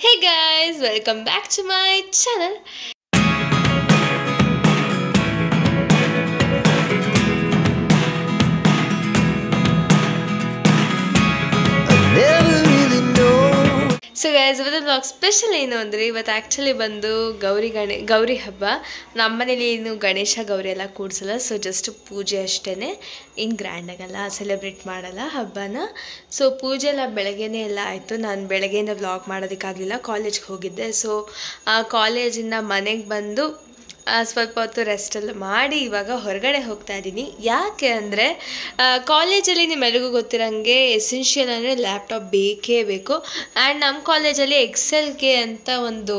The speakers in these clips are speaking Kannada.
Hey guys, welcome back to my channel. So guys ಇವತ್ತು ಬ್ಲಾಗ್ ಸ್ಪೆಷಲ್ ಏನು ಅಂದರೆ ಇವತ್ತು ಆ್ಯಕ್ಚುಲಿ ಬಂದು ಗೌರಿ ಹಬ್ಬ. ನಮ್ಮನೇಲಿ ಏನು ಗಣೇಶ ಗೌರಿ ಎಲ್ಲ ಕೂಡಿಸಲ್ಲ, ಸೊ ಜಸ್ಟ್ ಪೂಜೆ ಅಷ್ಟೇ, ಇನ್ನು ಗ್ರ್ಯಾಂಡಾಗಲ್ಲ, ಸೆಲೆಬ್ರೇಟ್ ಮಾಡಲ್ಲ ಹಬ್ಬನ. ಸೊ ಪೂಜೆ ಎಲ್ಲ ಬೆಳಗ್ಗೆನೇ ಎಲ್ಲ ಆಯಿತು. ನಾನು ಬೆಳಗ್ಗೆಯಿಂದ ವ್ಲಾಗ್ ಮಾಡೋದಕ್ಕಾಗಲಿಲ್ಲ, ಕಾಲೇಜ್ಗೆ ಹೋಗಿದ್ದೆ. ಸೊ ಕಾಲೇಜಿಂದ ಮನೆಗೆ ಬಂದು ಸ್ವಲ್ಪ ಹೊತ್ತು ರೆಸ್ಟೆಲ್ಲ ಮಾಡಿ ಇವಾಗ ಹೊರಗಡೆ ಹೋಗ್ತಾ ಇದ್ದೀನಿ. ಯಾಕೆ ಅಂದರೆ ಕಾಲೇಜಲ್ಲಿ ನಿಮ್ಮೆಲ್ಲರಿಗೂ ಗೊತ್ತಿರೋಂಗೆ ಎಸೆನ್ಷಿಯಲ್ ಅಂದರೆ ಲ್ಯಾಪ್ಟಾಪ್ ಬೇಕೇ ಬೇಕು. ಆ್ಯಂಡ್ ನಮ್ಮ ಕಾಲೇಜಲ್ಲಿ ಎಕ್ಸೆಲ್ಗೆ ಅಂತ ಒಂದು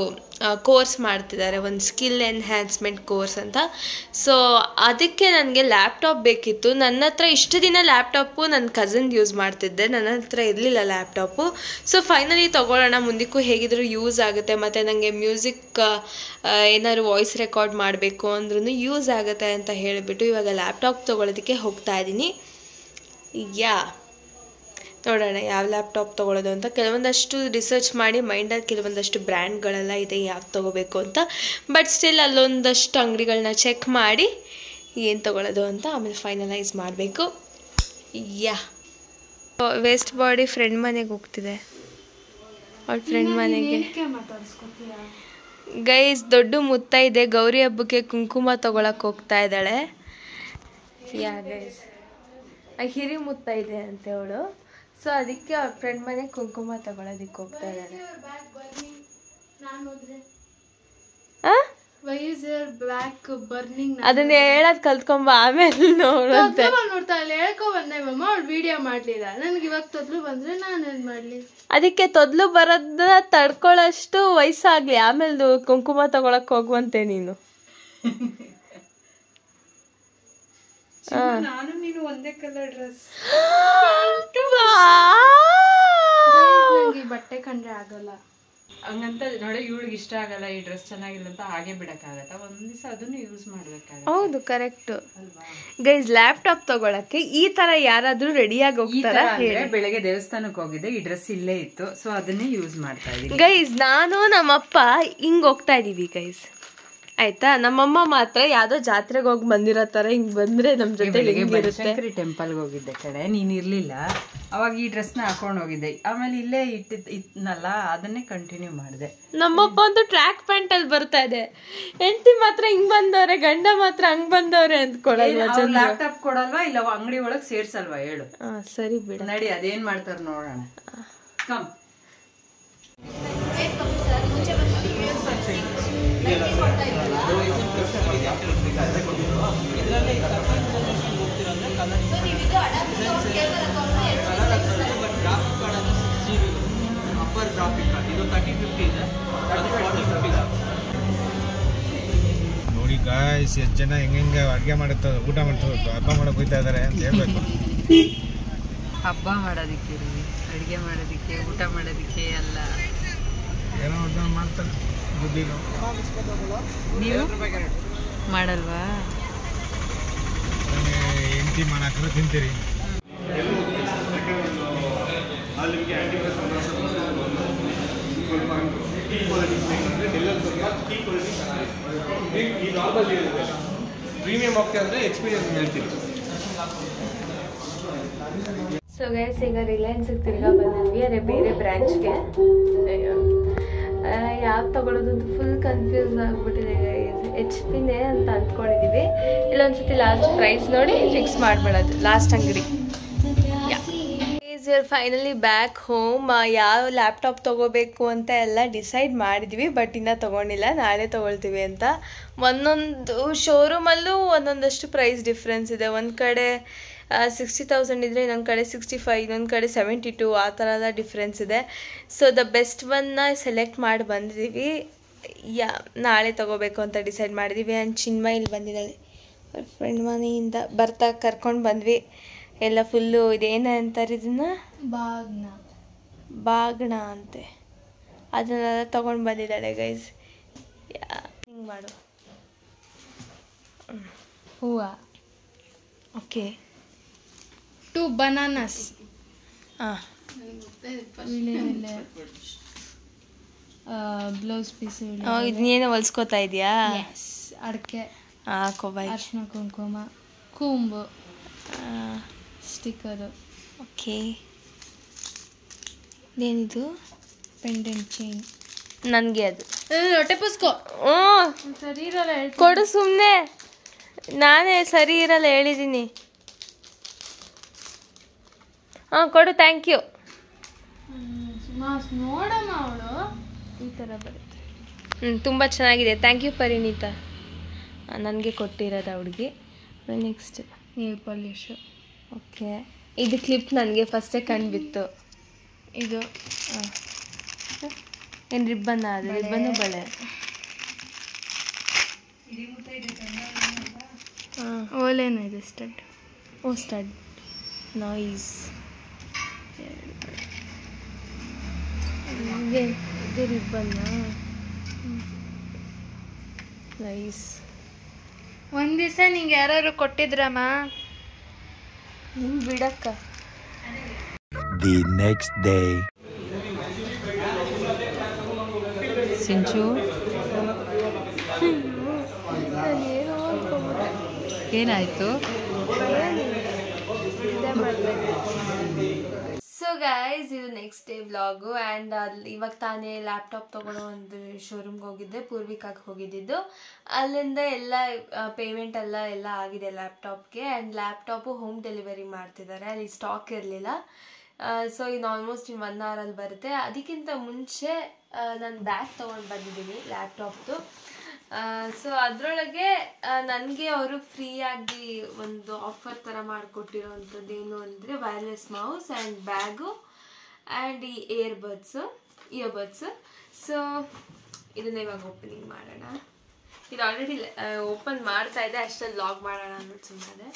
ಕೋರ್ಸ್ ಮಾಡ್ತಿದ್ದಾರೆ, ಒಂದು ಸ್ಕಿಲ್ ಎನ್ಹ್ಯಾನ್ಸ್ಮೆಂಟ್ ಕೋರ್ಸ್ ಅಂತ. ಸೊ ಅದಕ್ಕೆ ನನಗೆ ಲ್ಯಾಪ್ಟಾಪ್ ಬೇಕಿತ್ತು. ನನ್ನ ಹತ್ರ ಇಷ್ಟು ದಿನ ಲ್ಯಾಪ್ಟಾಪು ನನ್ನ ಕಸಿನ್ ಯೂಸ್ ಮಾಡ್ತಿದ್ದೆ, ನನ್ನ ಹತ್ರ ಇರಲಿಲ್ಲ ಲ್ಯಾಪ್ಟಾಪು. ಸೊ ಫೈನಲಿ ತೊಗೊಳ್ಳೋಣ, ಮುಂದಕ್ಕೂ ಹೇಗಿದ್ರೂ ಯೂಸ್ ಆಗುತ್ತೆ. ಮತ್ತು ನನಗೆ ಮ್ಯೂಸಿಕ್ ಏನಾದ್ರು ವಾಯ್ಸ್ ರೆಕಾರ್ಡ್ ಮಾಡಬೇಕು ಅಂದ್ರೂ ಯೂಸ್ ಆಗುತ್ತೆ ಅಂತ ಹೇಳಿಬಿಟ್ಟು ಇವಾಗ ಲ್ಯಾಪ್ಟಾಪ್ ತೊಗೊಳೋದಕ್ಕೆ ಹೋಗ್ತಾ ಇದ್ದೀನಿ. ನೋಡೋಣ ಯಾವ ಲ್ಯಾಪ್ಟಾಪ್ ತೊಗೊಳ್ಳೋದು ಅಂತ. ಕೆಲವೊಂದಷ್ಟು ರಿಸರ್ಚ್ ಮಾಡಿ ಮೈಂಡಲ್ಲಿ ಕೆಲವೊಂದಷ್ಟು ಬ್ರ್ಯಾಂಡ್ಗಳೆಲ್ಲ ಇದೆ ಯಾವ್ದು ತೊಗೋಬೇಕು ಅಂತ. ಬಟ್ ಸ್ಟಿಲ್ ಅಲ್ಲೊಂದಷ್ಟು ಅಂಗಡಿಗಳನ್ನ ಚೆಕ್ ಮಾಡಿ ಏನು ತೊಗೊಳ್ಳೋದು ಅಂತ ಆಮೇಲೆ ಫೈನಲೈಸ್ ಮಾಡಬೇಕು. ವೇಸ್ಟ್ ಬಾಡಿ ಫ್ರೆಂಡ್ ಮನೆಗೆ ಹೋಗ್ತಿದೆ, ಅವಳ ಫ್ರೆಂಡ್ ಮನೆಗೆ. ಗೈಸ್ ದೊಡ್ಡ ಮುತ್ತೈದೆ ಗೌರಿ ಹಬ್ಬಕ್ಕೆ ಕುಂಕುಮ ತೊಗೊಳಕ್ಕೆ ಹೋಗ್ತಾ ಇದ್ದಾಳೆ. ಗೈಸ್ ಹಿರಿ ಮುತ್ತೈದೆ ಅಂತೆ ಅವಳು. ಸೊ ಅದಕ್ಕೆ ಅವ್ರ ಫ್ರೆಂಡ್ ಮನೆಗೆ ಕುಂಕುಮ ತಗೊಳೋದಿಕ್ಕೆ ಹೋಗ್ತಾ ಇದ್ದಾಳೆ. ಅದನ್ನ ಹೇಳೋದ್ ಕಲ್ತ್ಕೊಂಬ, ಆಮೇಲೆ ನೋಡುತ್ತೆ. ವಿಡಿಯೋ ಮಾಡ್ಲಿಲ್ಲ ನನ್ಗೆ ಇವಾಗ ತೊದ್ಲು ಬಂದ್ರೆ ನಾನೇನ್ ಮಾಡ್ಲಿ. ಅದಕ್ಕೆ ತೊದ್ಲು ಬರೋದನ್ನ ತಡ್ಕೊಳ್ಳೋಷ್ಟು ವಯಸ್ಸಾಗ್ಲಿ, ಆಮೇಲೆ ಕುಂಕುಮ ತಗೊಳಕ್ ಹೋಗುವಂತೆ ನೀನು. ನಾನು ನೀನು ಒಂದೇ ಕಲರ್ ಡ್ರೆಸ್. ಬಟ್ಟೆ ಕಂಡ್ರೆ ಆಗಲ್ಲ ಹಂಗಂತ ನೋಡಿ, ಇವಳಿಗೆ ಇಷ್ಟ ಆಗಲ್ಲ ಈ ಡ್ರೆಸ್ ಚೆನ್ನಾಗಿಲ್ಲ ಅಂತ ಹಾಗೆ ಬಿಡಕ್ಕಾಗತ್ತ, ಒಂದ್ ದಿವಸ ಅದನ್ನು ಯೂಸ್ ಮಾಡ್ಬೇಕಾಗತ್ತೆ. ಹೌದು, ಕರೆಕ್ಟ್. ಗೈಸ್ ಲ್ಯಾಪ್ಟಾಪ್ ತಗೊಳಕ್ಕೆ ಈ ತರ ಯಾರಾದ್ರೂ ರೆಡಿಯಾಗಿ ಹೋಗ್ತಾರ? ಬೆಳಗ್ಗೆ ದೇವಸ್ಥಾನಕ್ಕೆ ಹೋಗಿದ್ದೆ, ಈ ಡ್ರೆಸ್ ಇಲ್ಲೇ ಇತ್ತು, ಸೊ ಅದನ್ನೇ ಯೂಸ್ ಮಾಡ್ತಾ ಇದ್ದೀನಿ. ಗೈಸ್ ನಾನು ನಮ್ಮಪ್ಪ ಹಿಂಗ್ ಹೋಗ್ತಾ ಇದೀವಿ ಗೈಸ್, ಆಯ್ತಾ. ನಮ್ಮಮ್ಮ ಮಾತ್ರ ಯಾವ್ದೋ ಜಾತ್ರೆಗೆ ಹೋಗಿ ಬಂದಿರೋ ತರ ಹಿಂಗ್ ಬಂದ್ರೆ ನಮ್ ಜೊತೆ ಶಂಕರಿ ಟೆಂಪಲ್ಗೆ ಹೋಗಿದ್ದೆ ಕಡೆ, ನೀನ್ ಇರ್ಲಿಲ್ಲ ಅವಾಗ ಈ ಡ್ರೆಸ್ ನ ಹಾಕೊಂಡ್ ಹೋಗಿದ್ದೆ. ಆಮೇಲೆ ಇಲ್ಲೇ ಇಟ್ಟಿದ್ನಲ್ಲ, ಅದನ್ನೇ ಕಂಟಿನ್ಯೂ ಮಾಡಿದೆ. ನಮ್ಮಪ್ಪ ಅಂತೂ ಟ್ರ್ಯಾಕ್ ಪ್ಯಾಂಟ್ ಅಲ್ಲಿ ಬರ್ತಾ ಇದೆ, ಹೆಂಡತಿ ಮಾತ್ರ ಹಿಂಗ್ ಬಂದವ್ರೆ, ಗಂಡ ಮಾತ್ರ ಹಂಗ್ ಬಂದವ್ರೆ ಅಂದ್ಕೊಳಲ್ವಾ? ಲ್ಯಾಪ್ಟಾಪ್ ಕೊಡಲ್ವಾ, ಇಲ್ಲ ಅಂಗಡಿ ಒಳಗ್ ಸೇರ್ಸಲ್ವಾ ಹೇಳು? ಸರಿ ಬಿಡ, ನಡಿ ಅದೇನ್ ಮಾಡ್ತಾರ ನೋಡೋಣ. ಕಮ್ ನೋಡಿ ಗಾಯ್ಸ್, ಎಷ್ಟು ಜನ ಹೆಂಗೆ ಅಡುಗೆ ಮಾಡುತ್ತ ಊಟ ಮಾಡ್ತಾರೆ, ಹಬ್ಬ ಮಾಡಕ್ ಹೋಗ್ತಾ ಇದಾರೆ ಅಂತ ಹೇಳ್ಬೇಕು. ಹಬ್ಬ ಮಾಡೋದಿಕ್ಕೆ, ಅಡುಗೆ ಮಾಡೋದಿಕ್ಕೆ, ಊಟ ಮಾಡೋದಿಕ್ಕೆ ಅಲ್ಲ, ಏನೋ ಮಾಡ್ತಾರೆ. ನೀವು ಮಾಡಲ್ವಾ? ಹೆಂಡತಿ ಮಾಡಾಕ್ರೆ ತಿಂತೀರಿ. ಪ್ರೀಮಿಯಂ ಆಗ್ತಾ ಅಂದ್ರೆ ಎಕ್ಸ್ಪೀರಿಯನ್ಸ್ ಹೇಳ್ತೀವಿ. ಸೊ ಗೈಸ್ ಈಗ ರಿಲಯನ್ಸ್ಗೆ ತಿರ್ಗಾ ಬಂದಿದ್ವಿ, ಅದೇ ಬೇರೆ ಬ್ರಾಂಚ್ಗೆ. ಯಾವ್ದು ತಗೊಳ್ಳೋದು ಅಂತ ಫುಲ್ ಕನ್ಫ್ಯೂಸ್ ಆಗ್ಬಿಟ್ಟಿದೆ ಗೈಸ್. HP ನೇ ಅಂತ ಅಂದ್ಕೊಂಡಿದ್ದೀವಿ. ಇಲ್ಲೊಂದ್ಸತಿ ಲಾಸ್ಟ್ ಪ್ರೈಸ್ ನೋಡಿ ಫಿಕ್ಸ್ ಮಾಡ್ಬಿಡೋದು, ಲಾಸ್ಟ್ ಅಂಗಡಿ. We are finally back home. ಯಾವ ಲ್ಯಾಪ್ಟಾಪ್ ತೊಗೋಬೇಕು ಅಂತ ಎಲ್ಲ ಡಿಸೈಡ್ ಮಾಡಿದ್ವಿ, ಬಟ್ ಇನ್ನೂ ತೊಗೊಂಡಿಲ್ಲ, ನಾಳೆ ತೊಗೊಳ್ತೀವಿ ಅಂತ. ಒಂದೊಂದು ಶೋರೂಮಲ್ಲೂ ಒಂದೊಂದಷ್ಟು ಪ್ರೈಸ್ ಡಿಫ್ರೆನ್ಸ್ ಇದೆ. ಒಂದು ಕಡೆ 60,000 ಇದ್ದರೆ ಇನ್ನೊಂದು ಕಡೆ 65, ಇನ್ನೊಂದು ಕಡೆ 72, ಆ ಥರ ಎಲ್ಲ ಡಿಫ್ರೆನ್ಸ್ ಇದೆ. ಸೊ ದ ಬೆಸ್ಟ್ ಒನ್ನ ಸೆಲೆಕ್ಟ್ ಮಾಡಿ ಬಂದಿದ್ದೀವಿ. ನಾಳೆ ತೊಗೋಬೇಕು ಅಂತ ಡಿಸೈಡ್ ಮಾಡಿದ್ದೀವಿ. ಆ್ಯಂಡ್ ಚಿನ್ಮಯ್ ಇಲ್ಲಿ ಬಂದಿದ್ದಾಳೆ, ಅವ್ರ ಫ್ರೆಂಡ್ ಮನೆಯಿಂದ ಬರ್ತಾ ಕರ್ಕೊಂಡು ಬಂದ್ವಿ. ಎಲ್ಲ ಫುಲ್ಲು ಇದೇನ ಅಂತಾರೆ ಇದನ್ನು, ಬಾಗ್ನ ಅಂತೆ, ಅದನ್ನೆಲ್ಲ ತೊಗೊಂಡು ಬಂದಿದ್ದಾಳೆ ಗೈಸ್. ಹಿಂಗೆ ಮಾಡು ಹೂವು. Okay, 2 bananas. ಬ್ಲೌಸ್ ಪೀಸು, ಇದನ್ನೇನೋ ಹೊಲ್ಸ್ಕೊತಾ ಇದೆಯಾ? ಅಡಿಕೆ, ಕೊಬ್ಬರಿ, ಅರ್ಶಿನ ಕುಂಕುಮ, ಕೂಂಬು, ಸ್ಟಿಕ್ಕರು. ಓಕೆ. ಏನಿದು? Pendant chain. ನನಗೆ ಅದು ಹೊಟ್ಟೆ ಪುಸ್ಕೋ ಸರಿ ಇರಲ್ಲ, ಕೊಡು ಸುಮ್ಮನೆ. ನಾನೇ ಸರಿ ಇರಲ್ಲ ಹೇಳಿದ್ದೀನಿ. ಕೊಡು, ಥ್ಯಾಂಕ್ ಯು. ನೋಡಮ್ಮ, ಅವಳು ಈ ಥರ ಬರುತ್ತೆ. ತುಂಬ ಚೆನ್ನಾಗಿದೆ. ಥ್ಯಾಂಕ್ ಯು ಪರಿಣೀತಾ, ನನಗೆ ಕೊಟ್ಟಿರೋದು ಹುಡುಗಿ. Next nail polish. ಓಕೆ, ಇದು ಕ್ಲಿಪ್ ನನಗೆ ಫಸ್ಟೇ ಕಂಡುಬಿತ್ತು. ಇದು ಏನು ರಿಬ್ಬನ್ನ? ಅದು ರಿಬ್ಬನ್ನು ಬಳೆ. ಓಲೇನು ಇದೆ ಸ್ಟಡ್. Stud noise. ಇದು ರಿಬ್ಬನ್ನ. ನೈಸ್. ಒಂದು ದಿವಸ ನಿಂಗೆ ಯಾರು ಕೊಟ್ಟಿದ್ರಮ್ಮ? ನಿಂಗೆ ಬಿಡಕ್ಕ. The next day. ಸಿಂಚು, ಏನಾಯ್ತು? ಸೊ ಗೈಸ್, ಇದು ನೆಕ್ಸ್ಟ್ ಡೇ ವ್ಲಾಗು. ಆ್ಯಂಡ್ ಅಲ್ಲಿ ಇವಾಗ ತಾನೇ ಲ್ಯಾಪ್ಟಾಪ್ ತೊಗೊಳ್ಳೋ ಒಂದು ಶೋರೂಮ್ಗೆ ಹೋಗಿದ್ದೆ, ಪೂರ್ವಿಕಾಗೆ ಹೋಗಿದ್ದಿದ್ದು. ಅಲ್ಲಿಂದ ಎಲ್ಲ ಪೇಮೆಂಟ್ ಎಲ್ಲ ಆಗಿದೆ ಲ್ಯಾಪ್ಟಾಪ್ಗೆ. ಆ್ಯಂಡ್ ಲ್ಯಾಪ್ಟಾಪು ಹೋಮ್ ಡೆಲಿವರಿ ಮಾಡ್ತಿದ್ದಾರೆ, ಅಲ್ಲಿ ಸ್ಟಾಕ್ ಇರಲಿಲ್ಲ. ಸೊ ಇನ್ನು ಆಲ್ಮೋಸ್ಟ್ ಇನ್ನು 1 ಅವರಲ್ಲಿ ಬರುತ್ತೆ. ಅದಕ್ಕಿಂತ ಮುಂಚೆ ನಾನು ಬ್ಯಾಗ್ ತೊಗೊಂಡು ಬಂದಿದ್ದೀನಿ ಲ್ಯಾಪ್ಟಾಪ್ದು. ಸೊ ಅದರೊಳಗೆ ನನಗೆ ಅವರು ಫ್ರೀಯಾಗಿ ಒಂದು ಆಫರ್ ಥರ ಮಾಡಿಕೊಟ್ಟಿರೋವಂಥದ್ದು ಏನು ಅಂದರೆ wireless mouse and bag and ಈ ಇಯರ್ಬಡ್ಸು. ಸೊ ಇದನ್ನ ಇವಾಗ ಓಪನಿಂಗ್ ಮಾಡೋಣ. ಇದು ಆಲ್ರೆಡಿ ಓಪನ್ ಮಾಡ್ತಾ ಇದೆ, ಅಷ್ಟರಲ್ಲಿ ಲಾಗ್ ಮಾಡೋಣ ಅಂದ್ಬಿಟ್ಟು ಸುಮ್ಮನೆ.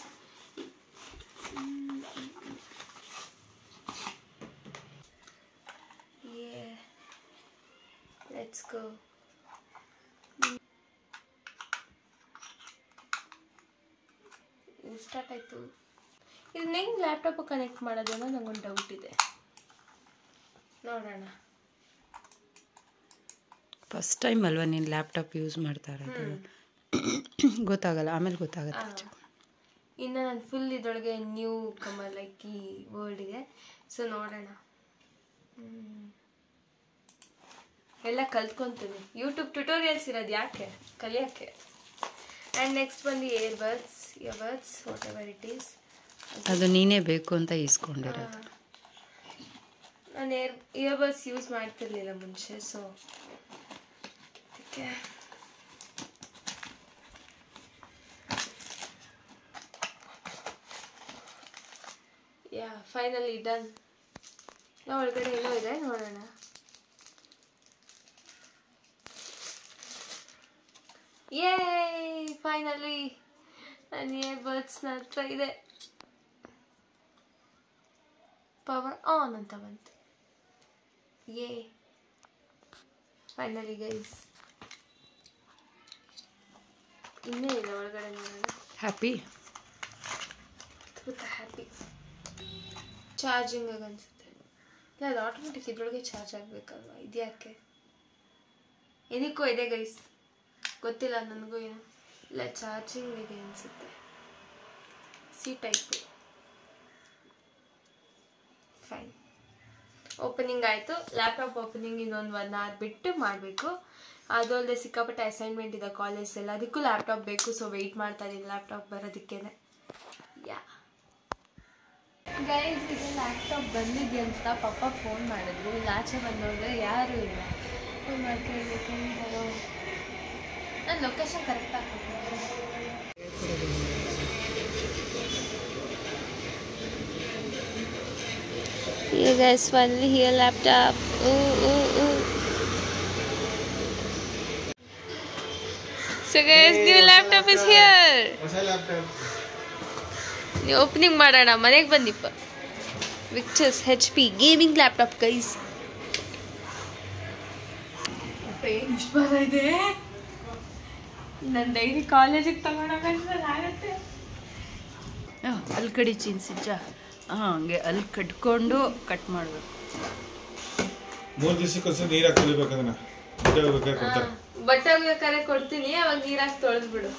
Let's go. ಸ್ಟಾರ್ಟ್ ಆಯಿತು. ಇದನ್ನ ಹೆಂಗೆ ಲ್ಯಾಪ್ಟಾಪ್ ಕನೆಕ್ಟ್ ಮಾಡೋದು ಅನ್ನೋ ನಂಗೊಂದು ಡೌಟ್ ಇದೆ, ನೋಡೋಣ. ಫಸ್ಟ್ ಟೈಮ್ ಅಲ್ವಾ ನೀನು ಲ್ಯಾಪ್ಟಾಪ್ ಯೂಸ್ ಮಾಡ್ತಾ ಇರೋದು? ಗೊತ್ತಾಗಲ್ಲ, ಆಮೇಲೆ ಗೊತ್ತಾಗುತ್ತೆ. ಇನ್ನು ನಾನು ಫುಲ್ ಇದರೊಳಗೆ ನ್ಯೂ ಕಮರ್ ಲೈಕ್ ಈ ವರ್ಲ್ಡ್ಗೆ. ಸೊ ನೋಡೋಣ, ಎಲ್ಲ ಕಲ್ತ್ಕೊತೀನಿ. ಯೂಟ್ಯೂಬ್ ಟ್ಯುಟೋರಿಯಲ್ಸ್ ಇರೋದು ಯಾಕೆ? ಕಲಿಯೋಕ್ಕೆ. ಆ್ಯಂಡ್ ನೆಕ್ಸ್ಟ್ ಬಂದು earbuds what ever it is. ಅದು ನೀನೇ ಬೇಕು ಅಂತ ಇಸ್ಕೊಂಡಿರೋದು. ನಾನು ಇಯರ್ಬಡ್ಸ್ ಯೂಸ್ ಮಾಡ್ತಿರ್ಲಿಲ್ಲ ಮುಂಚೆ, ಸೊ ಅದಕ್ಕೆ ಫೈನಲಿ ಡನ್. ಒಳಗಡೆ ಏನೋ ಇದೆ, ನೋಡೋಣ. ಫೈನಲಿ ನನ್ನ ಇಯರ್ಬಡ್ಸ್ನ ಹತ್ರ ಇದೆ. ಪವರ್ ಆನ್ ಅಂತ ಬಂತು. ಫೈನಲಿ ಗೈಸ್, ಇನ್ನೇ ಇದೆ ಒಳಗಡೆ, ನೋಡೋಣ. Happy happy. ಚಾರ್ಜಿಂಗ್ ಅನ್ಸುತ್ತೆ. ಇಲ್ಲ, ಅದು ಆಟೋಮೆಟಿಕ್ ಇದ್ರೊಳಗೆ ಚಾರ್ಜ್ ಆಗಬೇಕಲ್ವ? ಇದ್ಯಾಕೆ? ಏನಕ್ಕೋ ಇದೆ ಗೈಸ್, ಗೊತ್ತಿಲ್ಲ ನನಗೂ. ಏನು ಇಲ್ಲ, ಚಾರ್ಜಿಂಗ್ ಇದೆ ಅನಿಸುತ್ತೆ. C type. ಫೈನ್, ಓಪನಿಂಗ್ ಆಯಿತು. ಲ್ಯಾಪ್ಟಾಪ್ ಓಪನಿಂಗ್ ಇನ್ನೊಂದು 1 hour ಬಿಟ್ಟು ಮಾಡಬೇಕು. ಅದು ಅಲ್ಲದೆ ಸಿಕ್ಕಾಪಟ್ಟೆ ಅಸೈನ್ಮೆಂಟ್ ಇದೆ ಕಾಲೇಜಲ್ಲಿ, ಅದಕ್ಕೂ ಲ್ಯಾಪ್ಟಾಪ್ ಬೇಕು. ಸೊ ವೆಯ್ಟ್ ಮಾಡ್ತಾ ಇದ್ದೀನಿ ಲ್ಯಾಪ್ಟಾಪ್ ಬರೋದಕ್ಕೇನೆ. ಗೈಸ್, ಇದು ಲ್ಯಾಪ್ಟಾಪ್ ಬಂದಿದೆಯಂತ ಪಪ್ಪ ಫೋನ್ ಮಾಡಿದ್ರು. ಇಲ್ಲಿ ಆಚೆ ಬಂದೋದ್ರೆ ಯಾರೂ ಇಲ್ಲ. ಫೋನ್ ಮಾಡ್ಕೊಂಡು ನಾನು ಲೊಕೇಶನ್ ಕರೆಕ್ಟಾಗಿ ಕೊಟ್ಟಿದ್ದೆ. Yeah guys, finally here laptop. So guys, new laptop is here. ಹೊಸ ಲ್ಯಾಪ್ಟಾಪ್ ನೀವು ಓಪನಿಂಗ್ ಮಾಡೋಣ. ಮನೆಗೆ ಬಂದಿಪ್ಪ. Victus HP gaming laptop guys. ಇಷ್ಟು ಬರೈತೆ. ನಾನು ಡೈಲಿ ಕಾಲೇಜಿಗೆ ತಗೊಂಡೋಗತ್ತೆ. ಅಲ್ಲಿ ಕಡಿ ಚಿನ್ಸಿಜ್ಜ ಹಂಗೆ ಅಲ್ಲಿ ಕಟ್ಕೊಂಡು ಕಟ್ ಮಾಡಬೇಕು. 3 ದಿವಸಕ್ಕೊಂದ್ಸಲ ನೀರಾಗಿ ತೊಳಿಬೇಕು ಅದನ್ನ. ಬಟ್ಟೆ ಒಗ್ಬೇಕಾದ್ರೆ ಕೊಡ್ತಾರೆ. ಬಟ್ಟೆ ಒಗ್ಬೇಕಾದ್ರೆ ಕೊಡ್ತೀನಿ, ಅವಾಗ ನೀರಾಗಿ ತೊಳೆದ್ಬಿಡು.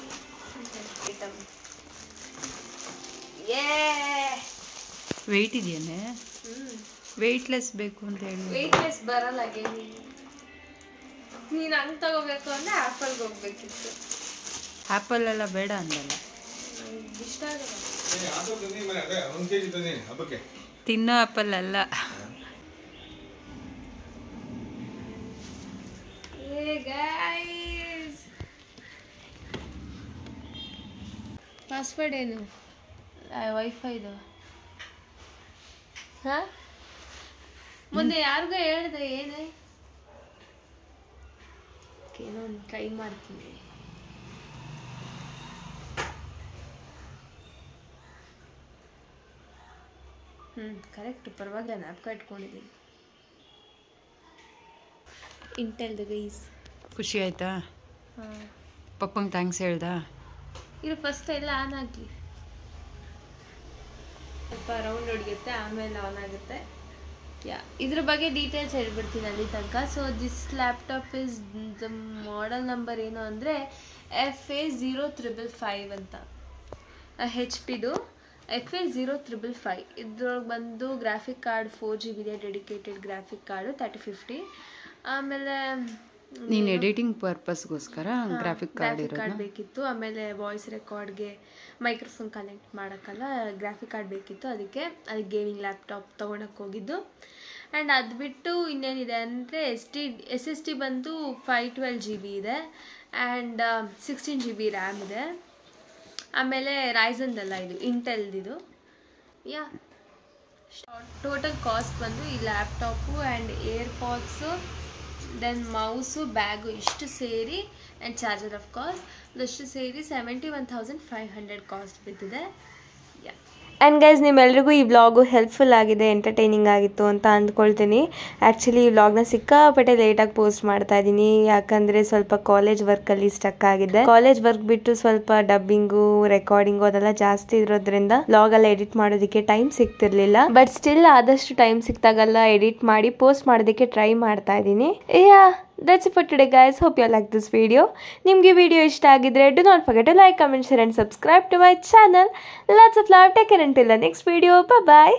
ವೆಯ್ಟ್ ಇದೆಯೇನೆ? ವೆಯ್ಟ್ಲೆಸ್ ಬೇಕು ಅಂತ ಹೇಳಿ. ವೆಯ್ಟ್ಲೆಸ್ ಬರಲ್ಲ ನೀನು ಹಂಗೆ ತಗೋಬೇಕು ಅಂದರೆ ಆ್ಯಪಲ್ಗೆ ಹೋಗ್ಬೇಕಿತ್ತು. ಆ್ಯಪಲ್ ಎಲ್ಲ ಬೇಡ ಅಂದಲ್ಲ. ಇಷ್ಟ ಆಗಲ್ಲ. ಅದೇ 1 kg ತಂದೀನಿ ಹಬ್ಬಕ್ಕೆ. ತಿನ್ನೋ ಆ್ಯಪಲ್ ಅಲ್ಲ. ಪಾಸ್ವರ್ಡ್ ಏನು? ವೈಫೈದು. ಹಾಂ, ಮುಂದೆ ಯಾರಿಗೋ ಹೇಳ್ದೆ ಏನೇ? ಏನೋ ಒಂದು ಟ್ರೈ ಮಾಡ್ತೀನಿ. ಕರೆಕ್ಟ್, ಪರವಾಗಿಲ್ಲ. ನ್ಯಾಪ್ಕ ಇಟ್ಕೊಂಡಿದ್ದೀನಿ. ಇಂಟೆಲ್ದು ಗೈಸ್. ಖುಷಿ ಆಯ್ತಾ? ಹಾಂ. ಪಪ್ಪಂಗೆ ಥ್ಯಾಂಕ್ಸ್ ಹೇಳ್ದಾ? ಇದು ಫಸ್ಟ್ ಎಲ್ಲ ಆನ್ ಆಗಲಿ, ಸ್ವಲ್ಪ ರೌಂಡ್ ಹೊಡೆಯುತ್ತೆ, ಆಮೇಲೆ ಆನ್ ಆಗುತ್ತೆ. ಇದ್ರ ಬಗ್ಗೆ ಡೀಟೇಲ್ಸ್ ಹೇಳ್ಬಿಡ್ತೀನಿ ಅಲ್ಲಿ ತನಕ. So this laptop is the model number ಏನು ಅಂದರೆ FA0555 ಅಂತ. HP-ದು FA0555. ಇದ್ರೊಳಗೆ ಬಂದು ಗ್ರಾಫಿಕ್ ಕಾರ್ಡ್ 4GB ಇದೆ, ಡೆಡಿಕೇಟೆಡ್ ಗ್ರಾಫಿಕ್ ಕಾರ್ಡು 3050. ಆಮೇಲೆ ನೀನು ಎಡಿಟಿಂಗ್ ಪರ್ಪಸ್ಗೋಸ್ಕರ ಗ್ರಾಫಿಕ್ ಕಾರ್ಡ್ ಬೇಕಿತ್ತು. ಆಮೇಲೆ ವಾಯ್ಸ್ ರೆಕಾರ್ಡ್ಗೆ ಮೈಕ್ರೋಫೋನ್ ಕನೆಕ್ಟ್ ಮಾಡೋಕ್ಕಲ್ಲ ಗ್ರಾಫಿಕ್ ಕಾರ್ಡ್ ಬೇಕಿತ್ತು. ಅದಕ್ಕೆ ಗೇಮಿಂಗ್ ಲ್ಯಾಪ್ಟಾಪ್ ತೊಗೊಳಕ್ಕೆ ಹೋಗಿದ್ದು. ಆ್ಯಂಡ್ ಅದು ಬಿಟ್ಟು ಇನ್ನೇನಿದೆ ಅಂದರೆ SSD ಬಂದು 512GB ಇದೆ ಆ್ಯಂಡ್ 16GB ರ್ಯಾಮ್ ಇದೆ. ಆಮೇಲೆ ರೈಸನ್ದಲ್ಲ, ಇದು ಇಂಟೆಲ್ದಿದು. ಟೋಟಲ್ ಕಾಸ್ಟ್ ಬಂದು ಈ laptop and AirPods, then mouse, bag ಇಷ್ಟು ಸೇರಿ ಆ್ಯಂಡ್ ಚಾರ್ಜರ್ ಆಫ್ ಕೋರ್ಸ್ ಇಷ್ಟು ಸೇರಿ 71,500 ಕಾಸ್ಟ್ ಬಿದ್ದಿದೆ. ಆ್ಯಂಡ್ ಗೈಸ್, ನಿಮ್ಮೆಲ್ರಿಗೂ ಈ ವ್ಲಾಗು ಹೆಲ್ಪ್ಫುಲ್ ಆಗಿದೆ, ಎಂಟರ್ಟೈನಿಂಗ್ ಆಗಿತ್ತು ಅಂತ ಅಂದ್ಕೊಳ್ತೀನಿ. ಆ್ಯಕ್ಚುಲಿ ಈ ವ್ಲಾಗ್ನ ಸಿಕ್ಕಾಪಟ್ಟೆ ಲೇಟಾಗಿ ಪೋಸ್ಟ್ ಮಾಡ್ತಾ ಇದ್ದೀನಿ, ಯಾಕಂದರೆ ಸ್ವಲ್ಪ ಕಾಲೇಜ್ ವರ್ಕಲ್ಲಿ ಸ್ಟಕ್ ಆಗಿದೆ. ಕಾಲೇಜ್ ವರ್ಕ್ ಬಿಟ್ಟು ಸ್ವಲ್ಪ ಡಬ್ಬಿಂಗು, ರೆಕಾರ್ಡಿಂಗು ಅದೆಲ್ಲ ಜಾಸ್ತಿ ಇರೋದ್ರಿಂದ ವ್ಲಾಗೆಲ್ಲ ಎಡಿಟ್ ಮಾಡೋದಕ್ಕೆ ಟೈಮ್ ಸಿಗ್ತಿರ್ಲಿಲ್ಲ. ಬಟ್ ಸ್ಟಿಲ್ ಆದಷ್ಟು ಟೈಮ್ ಸಿಕ್ತಾಗೆಲ್ಲ ಎಡಿಟ್ ಮಾಡಿ ಪೋಸ್ಟ್ ಮಾಡೋದಕ್ಕೆ ಟ್ರೈ ಮಾಡ್ತಾ ಇದ್ದೀನಿ. That's it for today guys. Hope you like this video. ನಿಮಗೆ ವಿಡಿಯೋ ಇಷ್ಟ ಆಗಿದ್ರೆ do not forget to like, comment, share and subscribe to my channel. Lots of love. Take care until the next video. Bye bye.